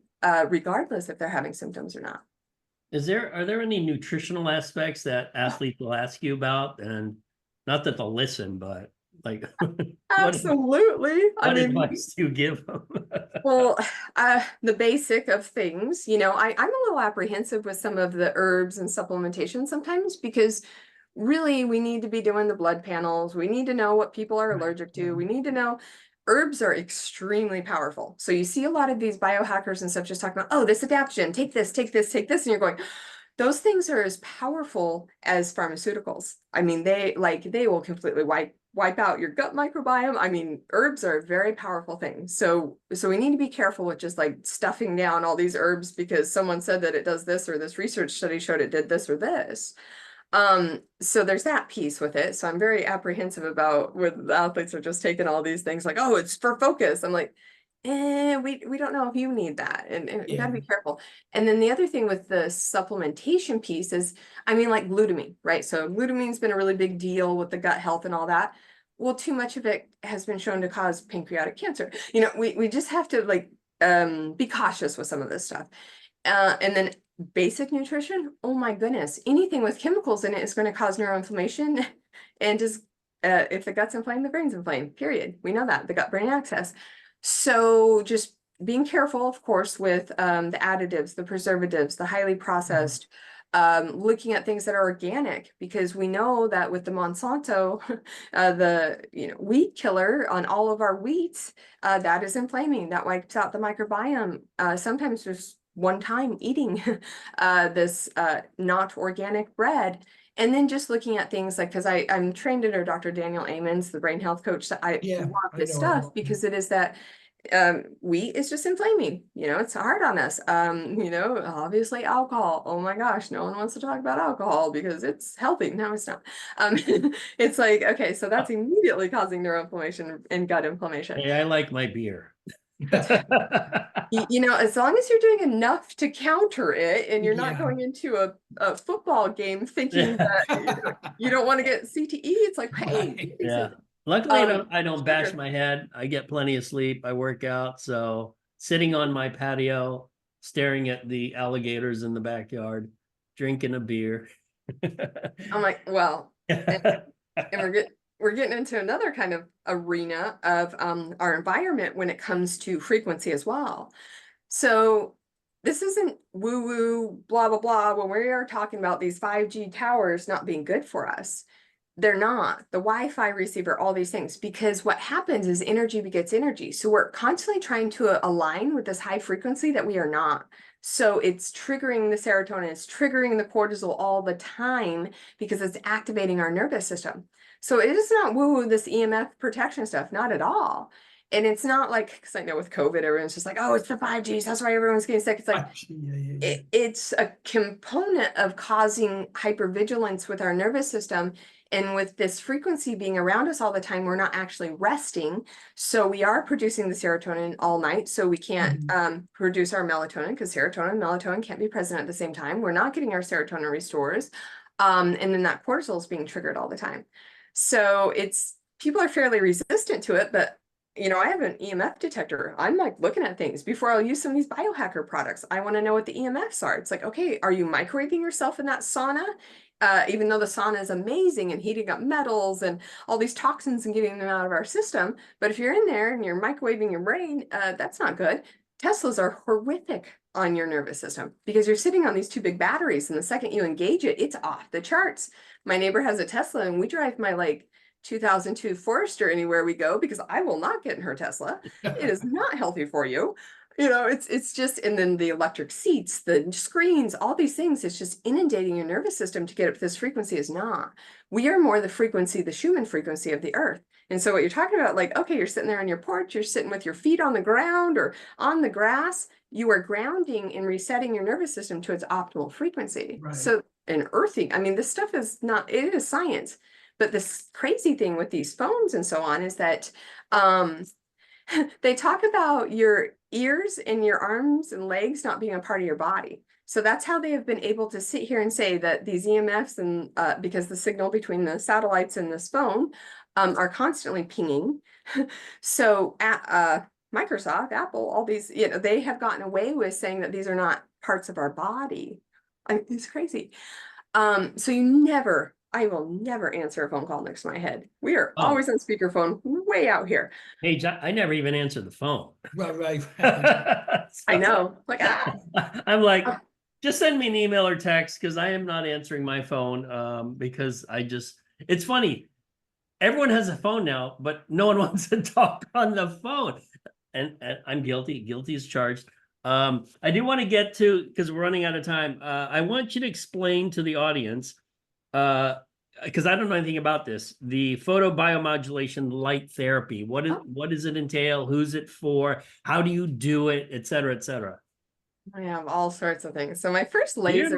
regardless if they're having symptoms or not. Are there any nutritional aspects that athletes will ask you about? And not that they'll listen, but like absolutely. What advice do you give them? Well, the basic of things, you know, I'm a little apprehensive with some of the herbs and supplementation sometimes, because really we need to be doing the blood panels. We need to know what people are allergic to. We need to know. Herbs are extremely powerful. So you see a lot of these biohackers and stuff just talking about, oh, this adaptogen, take this, take this, take this. And you're going, those things are as powerful as pharmaceuticals. I mean, they will completely wipe out your gut microbiome. I mean, herbs are a very powerful thing. So we need to be careful with just like stuffing down all these herbs because someone said that it does this, or this research study showed it did this or this. So there's that piece with it. So I'm very apprehensive about with athletes are just taking all these things like, oh, it's for focus. I'm like, we don't know if you need that, and you gotta Yeah. be careful. And then the other thing with the supplementation piece is, I mean, like glutamine, right? So glutamine's been a really big deal with the gut health and all that. Well, too much of it has been shown to cause pancreatic cancer. You know, we just have to like be cautious with some of this stuff. And then basic nutrition, oh my goodness, anything with chemicals in it is going to cause neuroinflammation. And just if the gut's inflamed, the brain's inflamed, period. We know that, the gut-brain axis. So just being careful, of course, with the additives, the preservatives, the highly processed, looking at things that are organic, because we know that with the Monsanto, the weed killer on all of our wheats, that is inflaming, that wipes out the microbiome. Sometimes just one time eating this not organic bread. And then just looking at things like, because I'm trained under Dr. Daniel Amens, the brain health coach, that I Yeah, love I this know stuff him. because it is that wheat is just inflaming, it's hard on us. Obviously alcohol. Oh my gosh, no one wants to talk about alcohol because it's healthy. No, it's not. It's like, okay, so that's immediately causing neuroinflammation and gut inflammation. Hey, I like my beer. As long as you're doing enough to counter it and you're not Yeah. going into a football game thinking that you don't want to get CTE, it's like, hey, Right. Yeah. Luckily, I don't bash sugar. my head. I get plenty of sleep. I work out. So sitting on my patio, staring at the alligators in the backyard, drinking a beer. I'm like, well, and we're getting into another kind of arena of our environment when it comes to frequency as well. So this isn't woo-woo, blah, blah, blah. When we are talking about these 5G towers not being good for us, they're not. The Wi-Fi receiver, all these things, because what happens is energy begets energy. So we're constantly trying to align with this high frequency that we are not. So it's triggering the serotonin, it's triggering the cortisol all the time because it's activating our nervous system. So it is not woo-woo, this EMF protection stuff, not at all. And it's not like, because I know with COVID, everyone's just like, oh, it's the 5Gs, that's why everyone's getting sick. It's like, Yeah. it's a component of causing hypervigilance with our nervous system. And with this frequency being around us all the time, we're not actually resting. So we are producing the serotonin all night. So we can't produce our melatonin, because serotonin and melatonin can't be present at the same time. We're not getting our serotonin restores. And then that cortisol is being triggered all the time. So people are fairly resistant to it, but I have an EMF detector. I'm like looking at things before I'll use some of these biohacker products. I want to know what the EMFs are. It's like, okay, are you microwaving yourself in that sauna? Even though the sauna is amazing and heating up metals and all these toxins and getting them out of our system. But if you're in there and you're microwaving your brain, that's not good. Teslas are horrific on your nervous system because you're sitting on these two big batteries, and the second you engage it, it's off the charts. My neighbor has a Tesla, and we drive my 2002 Forester anywhere we go because I will not get in her Tesla. It is not healthy for you. It's just, and then the electric seats, the screens, all these things, it's just inundating your nervous system to get up to this frequency is not. We are more the frequency, the Schumann frequency of the earth. And so what you're talking about, like, okay, you're sitting there on your porch, you're sitting with your feet on the ground or on the grass, you are grounding and resetting your nervous system to its optimal frequency. Right. So, and earthing, I mean, this stuff is not, it is science. But this crazy thing with these phones and so on is that they talk about your ears and your arms and legs not being a part of your body. So that's how they have been able to sit here and say that these EMFs and because the signal between the satellites and this phone are constantly pinging. So Microsoft, Apple, all these, they have gotten away with saying that these are not parts of our body. It's crazy. So I will never answer a phone call next to my head. We are always on speakerphone way out here. Hey, I never even answer the phone. Right. I know. Like, I'm like, just send me an email or text because I am not answering my phone because it's funny. Everyone has a phone now, but no one wants to talk on the phone. And I'm guilty. Guilty as charged. I do want to get to, because we're running out of time. I want you to explain to the audience, because I don't know anything about this, the photobiomodulation light therapy. What does it entail? Who's it for? How do you do it? Et cetera, et cetera. I have all sorts of things. So my first laser,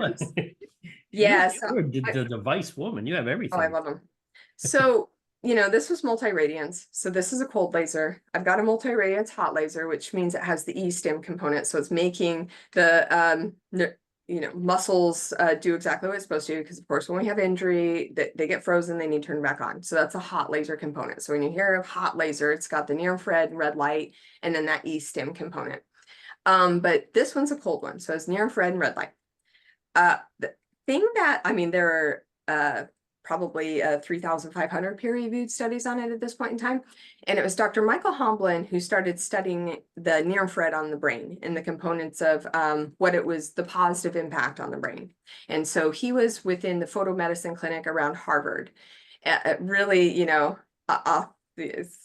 You're so the device woman. You have everything. I love them. So this was multi-radiance. So this is a cold laser. I've got a multi-radiance hot laser, which means it has the E-stim component. So it's making the, muscles do exactly what it's supposed to, because of course, when we have injury, they get frozen, they need turned back on. So that's a hot laser component. So when you hear of hot laser, it's got the near infrared and red light, and then that E-stim component. But this one's a cold one. So it's near infrared and red light. The thing that, there are probably 3,500 peer-reviewed studies on it at this point in time. And it was Dr. Michael Homblin who started studying the near infrared on the brain and the components of what it was, the positive impact on the brain. And so he was within the photomedicine clinic around Harvard. Really, it's,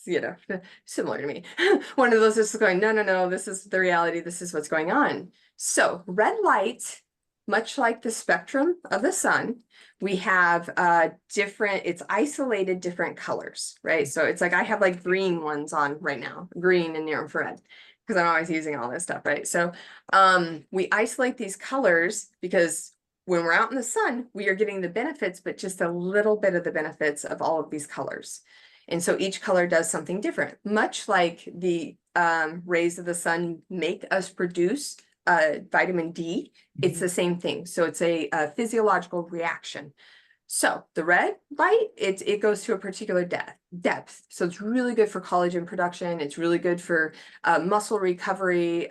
similar to me. One of those is going, no, this is the reality. This is what's going on. So red light, much like the spectrum of the sun, we have it's isolated different colors, right? So it's like I have like green ones on right now, green and near infrared, because I'm always using all this stuff, right? So we isolate these colors because when we're out in the sun, we are getting the benefits, but just a little bit of the benefits of all of these colors. And so each color does something different, much like the rays of the sun make us produce vitamin D. It's the same thing. So it's a physiological reaction. So the red light, it goes to a particular depth. So it's really good for collagen production. It's really good for muscle recovery,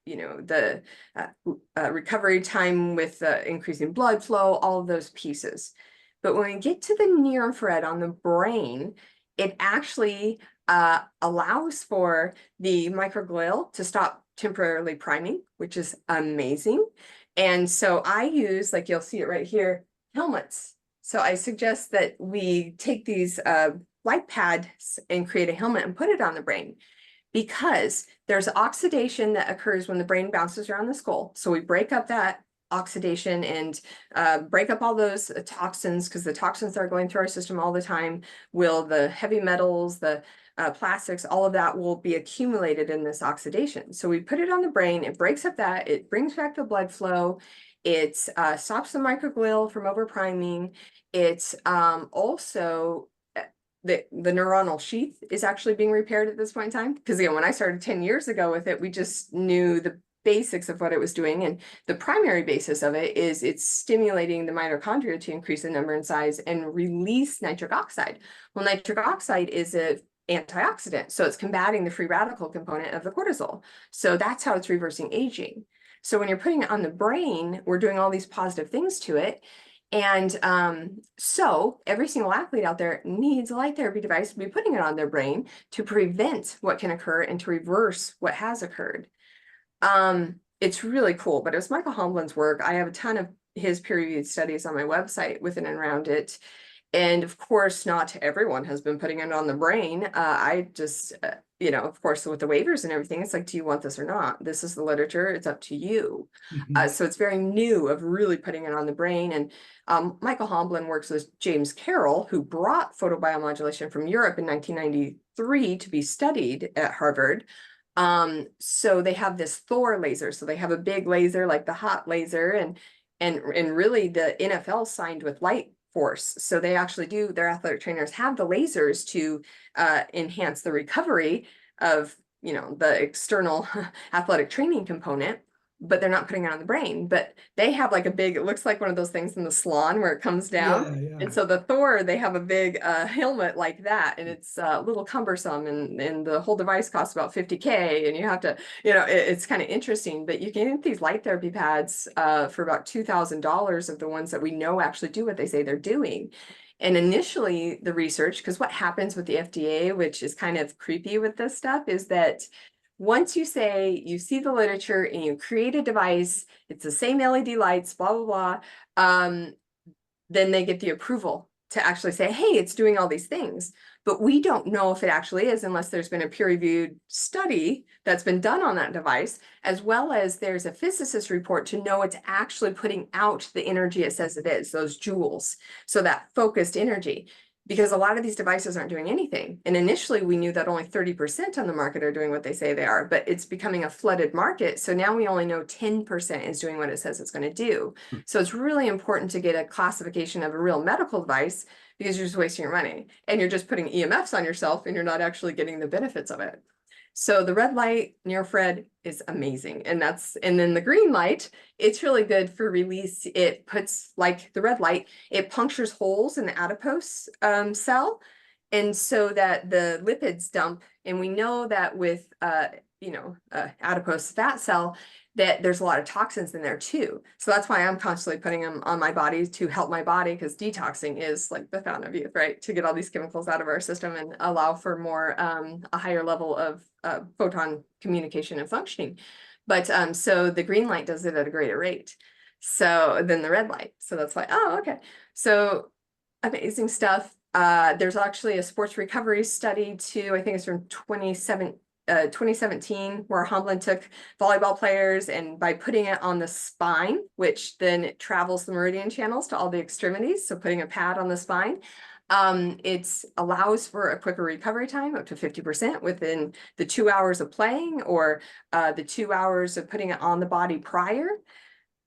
the recovery time with increasing blood flow, all of those pieces. But when we get to the near infrared on the brain, it actually allows for the microglial to stop temporarily priming, which is amazing. And so I use, like you'll see it right here, helmets. So I suggest that we take these light pads and create a helmet and put it on the brain, because there's oxidation that occurs when the brain bounces around the skull. So we break up that oxidation and break up all those toxins, because the toxins that are going through our system all the time the heavy metals, the plastics, all of that will be accumulated in this oxidation. So we put it on the brain, it breaks up that, it brings back the blood flow, it stops the microglial from overpriming. It's also the neuronal sheath is actually being repaired at this point in time. Because again, when I started 10 years ago with it, we just knew the basics of what it was doing. And the primary basis of it is it's stimulating the mitochondria to increase the number and size and release nitric oxide. Well, nitric oxide is an antioxidant. So it's combating the free radical component of the cortisol. So that's how it's reversing aging. So when you're putting it on the brain, we're doing all these positive things to it. And so every single athlete out there needs a light therapy device to be putting it on their brain to prevent what can occur and to reverse what has occurred. It's really cool, but it was Michael Homblin's work. I have a ton of his peer-reviewed studies on my website with and around it. And of course, not everyone has been putting it on the brain. I just, of course, with the waivers and everything, it's like, do you want this or not? This is the literature. It's up to you. So it's very new of really putting it on the brain. And Michael Homblin works with James Carroll, who brought photobiomodulation from Europe in 1993 to be studied at Harvard. So they have this Thor laser. So they have a big laser like the hot laser, and really the NFL signed with Light Force. So they actually do, their athletic trainers have the lasers to enhance the recovery of, the external athletic training component, but they're not putting it on the brain. But they have like a big, it looks like one of those things in the salon where it comes down. Yeah. And so the Thor, they have a big helmet like that, and it's a little cumbersome, and the whole device costs about $50K, and you have to, it's kind of interesting. But you can get these light therapy pads for about $2,000 of the ones that we know actually do what they say they're doing. And initially the research, because what happens with the FDA, which is kind of creepy with this stuff, is that once you say you see the literature and you create a device, it's the same LED lights, blah, blah, blah, then they get the approval to actually say, hey, it's doing all these things. But we don't know if it actually is unless there's been a peer-reviewed study that's been done on that device, as well as there's a physicist report to know it's actually putting out the energy it says it is, those joules. So that focused energy. because a lot of these devices aren't doing anything. And initially we knew that only 30% on the market are doing what they say they are, but it's becoming a flooded market. So now we only know 10% is doing what it says it's going to do. So it's really important to get a classification of a real medical device, because you're just wasting your money and you're just putting EMFs on yourself and you're not actually getting the benefits of it. So the red light near-infrared is amazing. And then the green light, it's really good for release. It puts, like the red light, it punctures holes in the adipose cell. And so that the lipids dump, and we know that with, adipose fat cell, that there's a lot of toxins in there too. So that's why I'm constantly putting them on my body to help my body, because detoxing is like the fountain of youth, right? To get all these chemicals out of our system and allow for more, a higher level of photon communication and functioning. But so the green light does it at a greater rate. So than the red light. So that's why, oh, okay. So amazing stuff. There's actually a sports recovery study too. I think it's from 2017, where Hamlin took volleyball players, and by putting it on the spine, which then it travels the meridian channels to all the extremities. So putting a pad on the spine, it allows for a quicker recovery time, up to 50% within the 2 hours of playing, or the 2 hours of putting it on the body prior.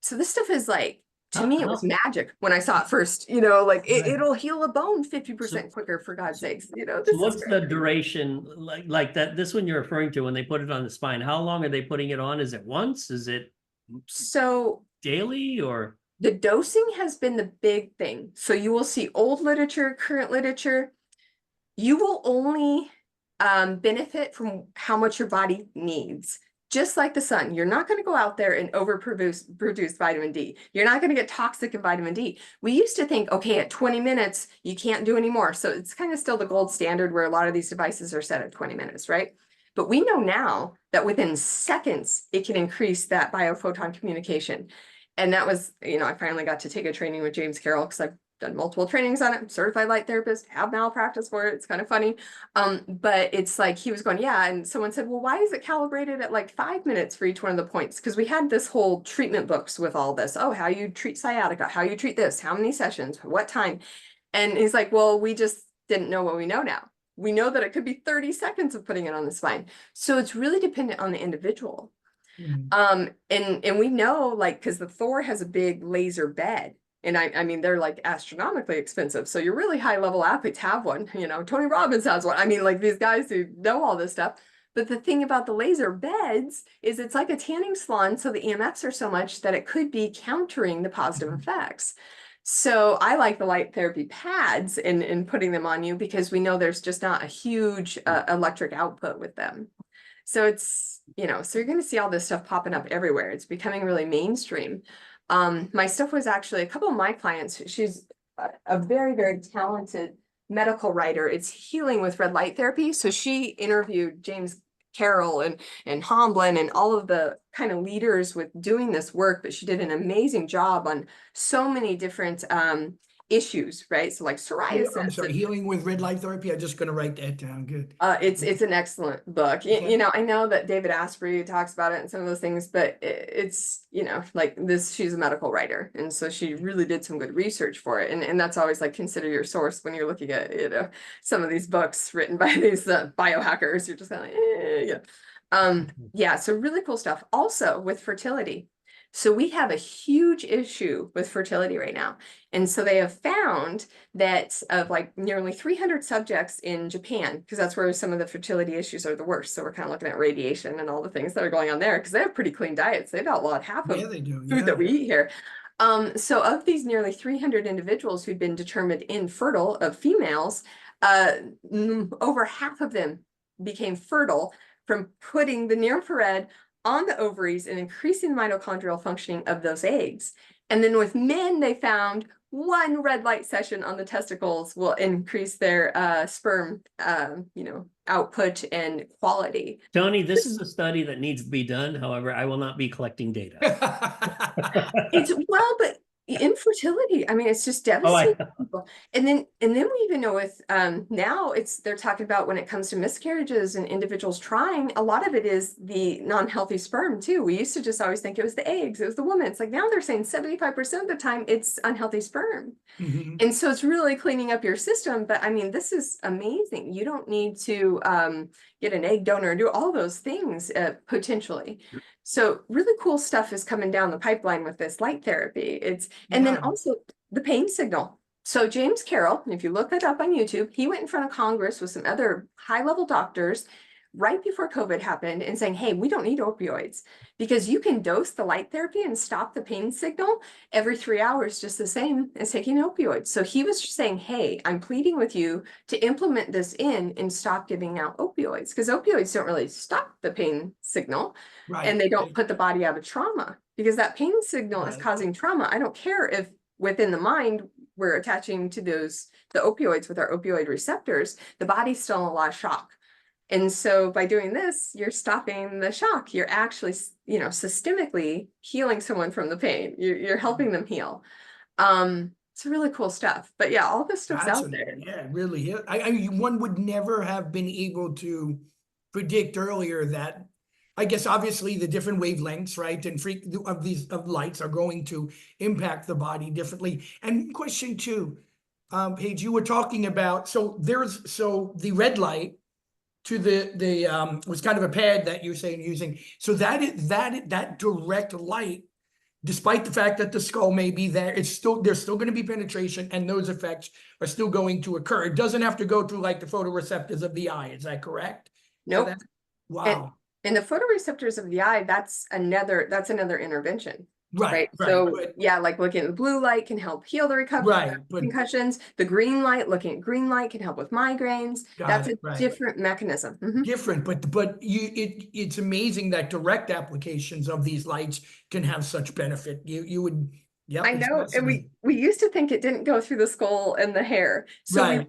So this stuff is like, to me, it was magic when I saw it first, like it'll heal a bone 50% quicker, for God's sakes, So what's the duration like that? This one you're referring to, when they put it on the spine, how long are they putting it on? Is it once? Is it so daily, or? the dosing has been the big thing. So you will see old literature, current literature. You will only benefit from how much your body needs. Just like the sun, you're not going to go out there and produce vitamin D. You're not going to get toxic in vitamin D. We used to think, okay, at 20 minutes, you can't do any more. So it's kind of still the gold standard, where a lot of these devices are set at 20 minutes, right? But we know now that within seconds, it can increase that biophoton communication. And that was, I finally got to take a training with James Carroll, because I've done multiple trainings on it. I'm certified light therapist, have malpractice for it. It's kind of funny. But it's like, he was going, yeah. And someone said, well, why is it calibrated at like 5 minutes for each one of the points? Because we had this whole treatment books with all this. Oh, how you treat sciatica, how you treat this, how many sessions, what time. And he's like, well, we just didn't know what we know now. We know that it could be 30 seconds of putting it on the spine. So it's really dependent on the individual. And we know, like, because the Thor has a big laser bed. And I mean, they're like astronomically expensive. So your really high level athletes have one, Tony Robbins has one. I mean, like, these guys who know all this stuff. But the thing about the laser beds is it's like a tanning salon. So the EMFs are so much that it could be countering the positive effects. So I like the light therapy pads in putting them on you, because we know there's just not a huge electric output with them. So it's, so you're going to see all this stuff popping up everywhere. It's becoming really mainstream. My stuff was actually, a couple of my clients, she's a very, very talented medical writer. It's healing with red light therapy. So she interviewed James Carroll and Hamlin and all of the kind of leaders with doing this work, but she did an amazing job on so many different issues, right? So like psoriasis. I'm sorry, healing with red light therapy. I'm just going to write that down. Good. It's an excellent book. Okay. I know that David Asprey talks about it and some of those things, but it's, like this, she's a medical writer. And so she really did some good research for it. And that's always like, consider your source when you're looking at, some of these books written by these biohackers. You're just kind of like, yeah. So really cool stuff. Also with fertility. So we have a huge issue with fertility right now. And so they have found that of like nearly 300 subjects in Japan, because that's where some of the fertility issues are the worst. So we're kind of looking at radiation and all the things that are going on there, because they have pretty clean diets. They've outlawed half of food that we eat here. So of these nearly 300 individuals who'd been determined infertile of females, over half of them became fertile from putting the near infrared on the ovaries and increasing the mitochondrial functioning of those eggs. And then with men, they found one red light session on the testicles will increase their sperm, output and quality. Tony, this is a study that needs to be done. However, I will not be collecting data. But Infertility. I mean, it's just Oh, devastating people. And then we even know with now they're talking about when it comes to miscarriages and individuals trying, a lot of it is the non-healthy sperm too. We used to just always think it was the eggs, it was the woman. It's like now they're saying 75% of the time it's unhealthy sperm. Mhm. And so it's really cleaning up your system. But I mean, this is amazing. You don't need to get an egg donor and do all those things potentially. So really cool stuff is coming down the pipeline with this light therapy. And then Yeah. also the pain signal. So James Carroll, if you look that up on YouTube, he went in front of Congress with some other high-level doctors right before COVID happened and saying, hey, we don't need opioids because you can dose the light therapy and stop the pain signal every 3 hours, just the same as taking opioids. So he was just saying, hey, I'm pleading with you to implement this in and stop giving out opioids because opioids don't really stop the pain signal and they don't put the body out of trauma because that pain signal is Right. causing trauma. I don't care if within the mind we're attaching to the opioids with our opioid receptors, the body's still in a lot of shock. And so by doing this, you're stopping the shock. You're actually, systemically healing someone from the pain. You're helping them heal. It's really cool stuff. But yeah, all this stuff's out there. Fascinating. Yeah, it really is. I mean, one would never have been able to predict earlier that, I guess, obviously the different wavelengths, right, and of lights are going to impact the body differently. And question two, Paige, you were talking about, so the red light to the was kind of a pad that you're saying using. So that direct light, despite the fact that the skull may be there, there's still going to be penetration, and those effects are still going to occur. It doesn't have to go through like the photoreceptors of the eye. Is that correct? Nope. So wow. And the photoreceptors of the eye, that's another intervention. Right. So yeah, like looking at the blue light can help heal the recovery, concussions. The green light, looking at green light can help with migraines. That's a different mechanism. Different, but it's amazing that direct applications of these lights can have such benefit. You would, yeah. I know, and we used to think it didn't go through the skull and the hair. So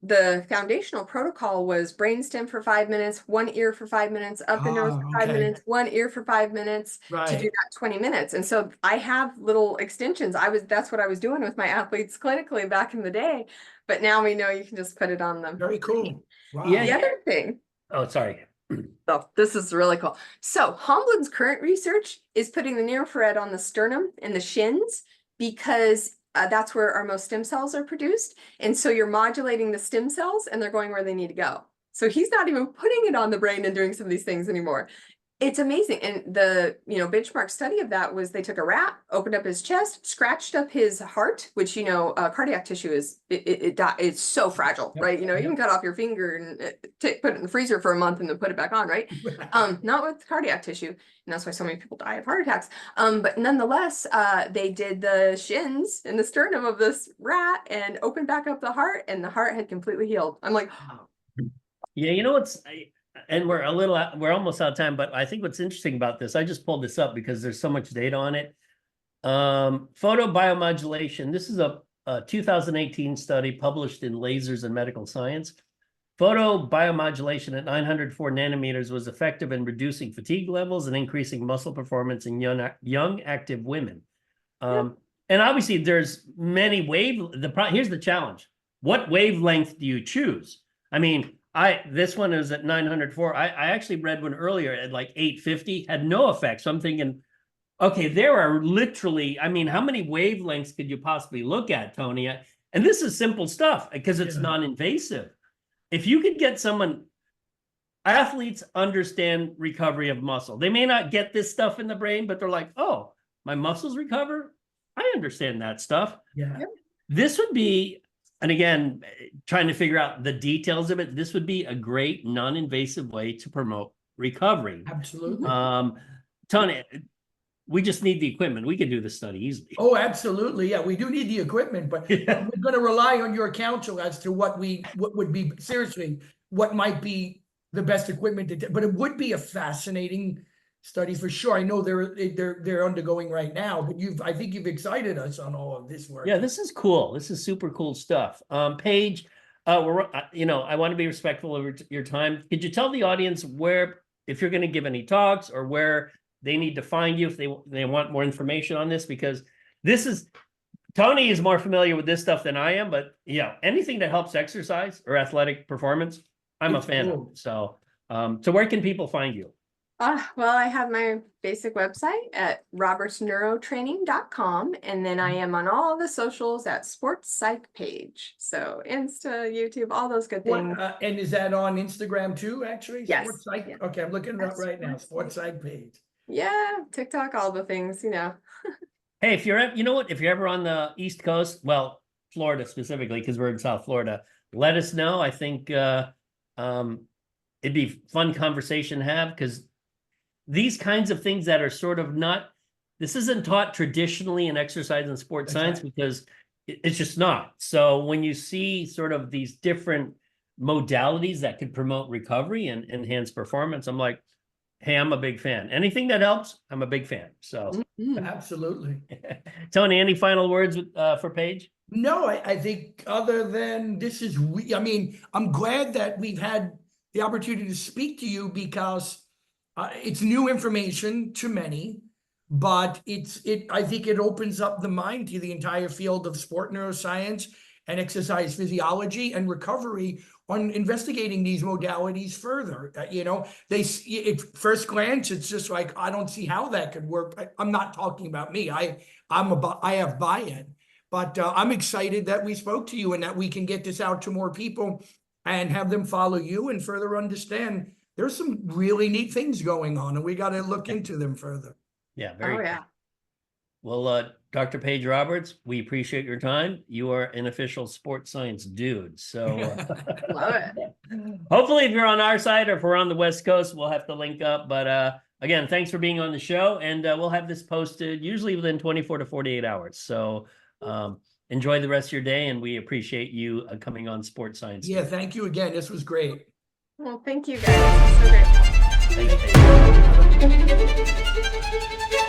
the foundational protocol was brainstem for 5 minutes, one ear for 5 minutes, up the nose for 5 minutes, one ear for 5 minutes to do that 20 minutes. And so I have little extensions. That's what I was doing with my athletes clinically back in the day. But now we know you can just put it on them. Very cool. Wow. Yeah. The other thing. Oh, sorry. Oh, this is really cool. So Homblin's current research is putting the near infrared on the sternum and the shins because that's where our most stem cells are produced. And so you're modulating the stem cells and they're going where they need to go. So he's not even putting it on the brain and doing some of these things anymore. It's amazing. And the benchmark study of that was they took a rat, opened up his chest, scratched up his heart, which cardiac tissue is it's so fragile, right? You can cut off your finger and put it in the freezer for a month and then put it back on, right? Not with cardiac tissue, and that's why so many people die of heart attacks. But nonetheless, they did the shins and the sternum of this rat and opened back up the heart, and the heart had completely healed. I'm like, yeah, and we're almost out of time, but I think what's interesting about this, I just pulled this up because there's so much data on it. Photobiomodulation. This is a 2018 study published in Lasers and Medical Science. Photobiomodulation at 904 nanometers was effective in reducing fatigue levels and increasing muscle performance in young active women. And obviously there's many here's the challenge. What wavelength do you choose? I mean, this one is at 904. I actually read one earlier at like 850, had no effect. So I'm thinking, okay, there are literally, I mean, how many wavelengths could you possibly look at, Tony? And this is simple stuff because it's non-invasive. If you could get athletes understand recovery of muscle. They may not get this stuff in the brain, but they're like, oh, my muscles recover? I understand that stuff. Yeah. This would be, and again, trying to figure out the details of it, this would be a great non-invasive way to promote recovery. Absolutely. Tony, we just need the equipment. We can do this study easily. Oh, absolutely. Yeah, we do need the equipment, but we're going to rely on your counsel as to what would be, seriously, what might be the best equipment but it would be a fascinating study for sure. I know they're undergoing right now, but I think you've excited us on all of this work. Yeah, this is cool. This is super cool stuff. Paige, I want to be respectful of your time. Could you tell the audience if you're going to give any talks or where they need to find you if they want more information on this? Because this is, Tony is more familiar with this stuff than I am, but yeah, anything that helps exercise or athletic performance, I'm a It's fan cool. of. So, so where can people find you? Well, I have my basic website at robertsneurotraining.com, and then I am on all the socials at Sports Psych Page. So Insta, YouTube, all those good things. And is that on Instagram too, actually? Yes. Sports Psych? Yeah. Okay, I'm looking it up That's right now. Sports Sports Psych Page. Yeah, TikTok, all the things, you know. Hey, if you're, you know what, if you're ever on the East Coast, well, Florida specifically, because we're in South Florida, let us know. I think it'd be fun conversation to have, because these kinds of things that are sort of not, this isn't taught traditionally in exercise and sports That's science right. because it's just not. So when you see sort of these different modalities that could promote recovery and enhance performance, I'm like, hey, I'm a big fan. Anything that helps, I'm a big fan. So Absolutely. Tony, any final words for Paige? No, I think other than this is, I mean, I'm glad that we've had the opportunity to speak to you because it's new information to many, but I think it opens up the mind to the entire field of sport neuroscience and exercise physiology and recovery on investigating these modalities further. You know, at first glance, it's just like, I don't see how that could work. I'm not talking about me. I have buy-in, but I'm excited that we spoke to you and that we can get this out to more people and have them follow you and further understand there's some really neat things going on and we got to look into them further. Yeah, very Oh, yeah. cool. Well, Dr. Paige Roberts, we appreciate your time. You are an official sports science dude. So Love it. hopefully if you're on our side or if we're on the West Coast, we'll have to link up. But again, thanks for being on the show. And we'll have this posted usually within 24 to 48 hours. So enjoy the rest of your day. And we appreciate you coming on Sports Science. Yeah, thank you again. This was great. Well, thank you guys. This was so great. Thanks, Paige.